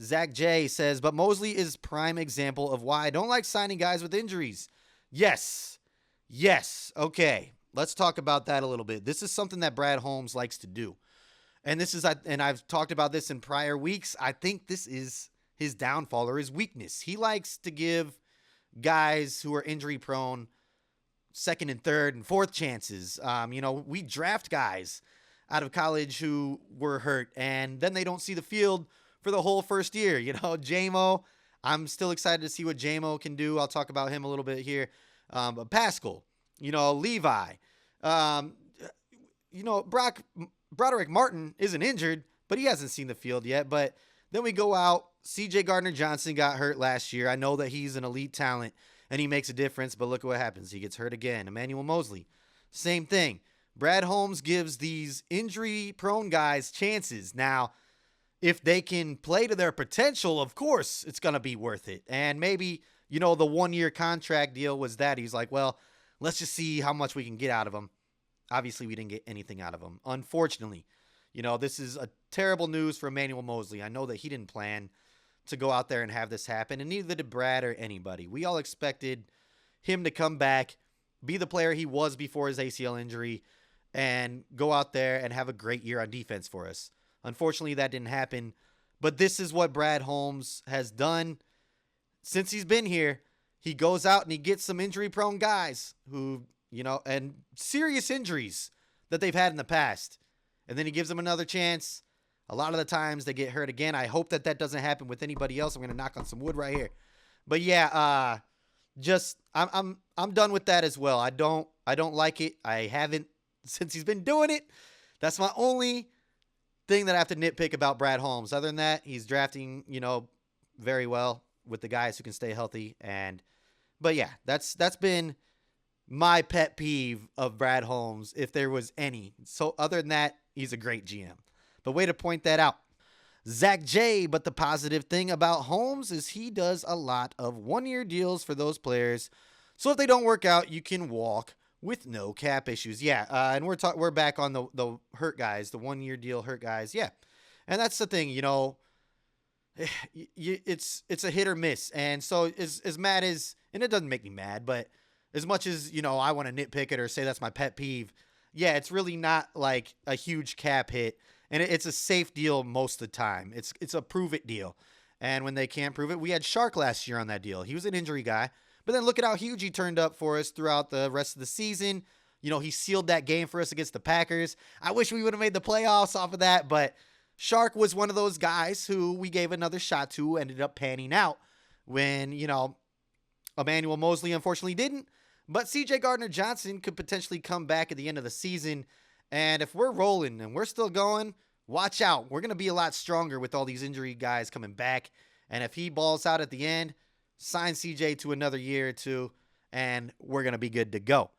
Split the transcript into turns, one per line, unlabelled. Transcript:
Zach J says, but Mosley is prime example of why I don't like signing guys with injuries. Yes. Yes. Okay. Let's talk about that a little bit. This is something that Brad Holmes likes to do. And I've talked about this in prior weeks. I think this is his downfall or his weakness. He likes to give guys who are injury prone second and third and fourth chances. We draft guys out of college who were hurt and then they don't see the field for the whole first year. JMO, I'm still excited to see what JMO can do. I'll talk about him a little bit here. Pascal, Levi, Broderick Martin isn't injured, but he hasn't seen the field yet. But then we go out. CJ Gardner-Johnson got hurt last year. I know that he's an elite talent and he makes a difference, but look at what happens. He gets hurt again. Emmanuel Mosley, same thing. Brad Holmes gives these injury-prone guys chances. Now, if they can play to their potential, of course, it's going to be worth it. And maybe, the 1-year contract deal was that. He's like, well, let's just see how much we can get out of him. Obviously, we didn't get anything out of him. Unfortunately, this is a terrible news for Emmanuel Mosley. I know that he didn't plan to go out there and have this happen, and neither did Brad or anybody. We all expected him to come back, be the player he was before his ACL injury, and go out there and have a great year on defense for us. Unfortunately, that didn't happen, but this is what Brad Holmes has done since he's been here. He goes out and he gets some injury-prone guys who, and serious injuries that they've had in the past, and then he gives them another chance. A lot of the times they get hurt again. I hope that doesn't happen with anybody else. I'm going to knock on some wood right here. But yeah, I'm done with that as well. I don't like it. I haven't since he's been doing it. That's my only thing that I have to nitpick about Brad Holmes. Other than that, he's drafting, very well with the guys who can stay healthy. But yeah, that's been my pet peeve of Brad Holmes, if there was any. So other than that, he's a great GM. But way to point that out. Zach J, but the positive thing about Holmes is he does a lot of 1-year deals for those players. So if they don't work out, you can walk with no cap issues. Yeah, and we're back on the hurt guys, the 1-year deal hurt guys. Yeah, and that's the thing, it's a hit or miss. And so as mad as, and it doesn't make me mad, but as much as, I want to nitpick it or say that's my pet peeve, yeah, it's really not like a huge cap hit. And it's a safe deal most of the time. It's a prove it deal. And when they can't prove it, we had Shark last year on that deal. He was an injury guy. But then look at how huge he turned up for us throughout the rest of the season. He sealed that game for us against the Packers. I wish we would have made the playoffs off of that. But Shark was one of those guys who we gave another shot to, ended up panning out when, Emmanuel Mosley unfortunately didn't. But CJ Gardner-Johnson could potentially come back at the end of the season. And if we're rolling and we're still going, watch out. We're going to be a lot stronger with all these injury guys coming back. And if he balls out at the end, sign CJ to another year or two, and we're going to be good to go.